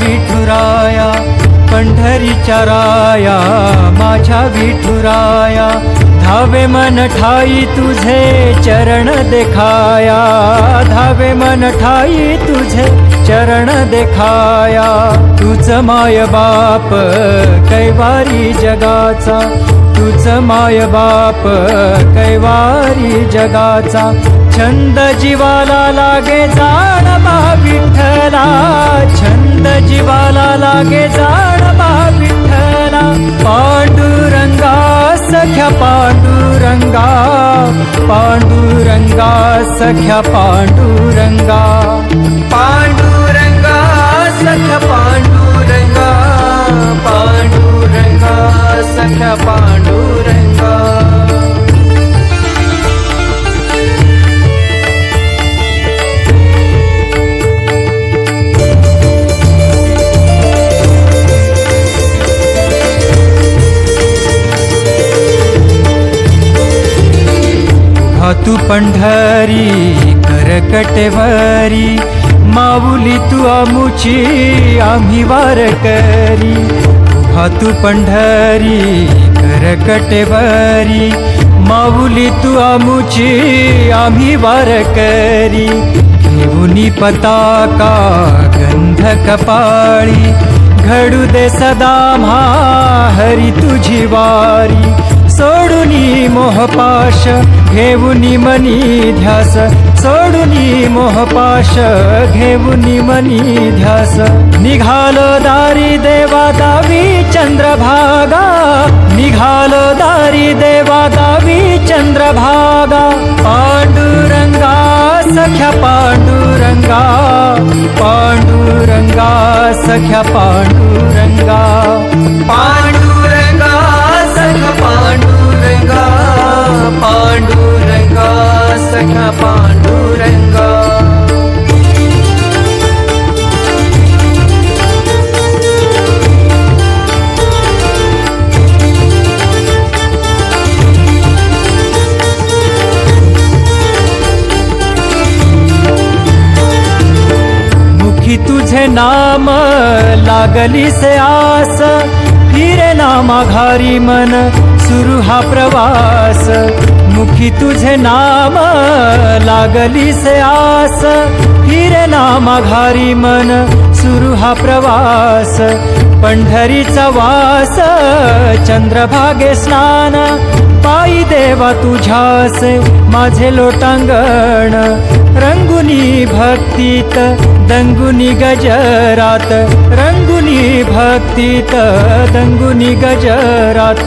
विठुराया पंढरीच्या राया माझ्या विठुराया धावे मन ठाई तुझे चरण देखाया धावे मन ठाई तुझे चरण देखाया तुझ माय बाप कैवारी जगाचा तुझ माय बाप कैवारी जगाचा छंद जीवाला लागे जाण बा विठ्ठला छंद जीवाला लागे जाण बा विठ्ठला पांडुरंगा सख्या पांडुरंगा पांडुरंगा सख्या पांडुरंगा पांडुरंगा सख्या पांडुरंगा पांडुरंगा सख्या पांडुरंगा तू पंढरी करकटेवरी माऊली तू आमुची आम्ही वारकरी उभा तू पंढरी करकटेवरी माऊली तू आमुची आम्ही वारकरी घेऊनी पताका गंध कपाळी घडू दे सदा म्हा हरी तुझी वारी सोडूनी मोहपाश घेऊनी मनी ध्यास सोडूनी मोहपाश घेऊनी मनी ध्यास निघालो दारी देवा दावी चंद्रभागा निघालो दारी देवा दावी चंद्रभागा पांडुरंगा सख्या पांडुरंगा पांडुरंगा सख्या पांडुरंगा पांडुरंगा सख्या पांडुरंगा पांडुरंगा सख्या पांडुरंगा मुखी तुझे नाम लागली से आस फिरे नामा घारी मन सुरू हा प्रवास मुखी तुझे नाम लागली से आस फिरे नामा घारी मन सुरू हा प्रवास पंढरीचा वास चंद्रभागे स्नान पायी देवा तुझ्यासे माझे लोटांगण रंगुनी भक्तीत दंगुनी गजरात रंगुनी भक्तीत दंगुनी गजरात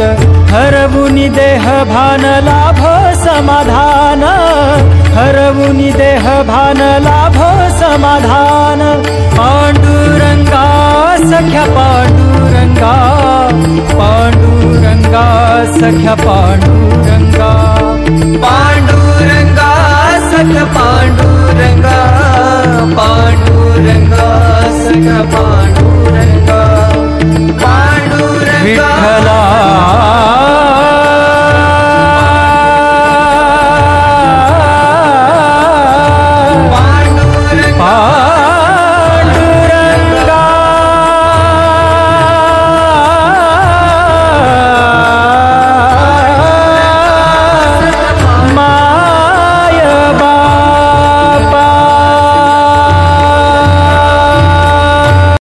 हरवुनी देह भान लाभ समाधान हरवुनी देह भान लाभ समाधान पांडुरंगा सख्या पांडुरंगा पांडुरंगा सख्या पांडुरंगा पांडुरंगा सख्या पांडुरंगा पांडुरंगा सख्या पांडुरंगा पांडुरंगा विठ्ठला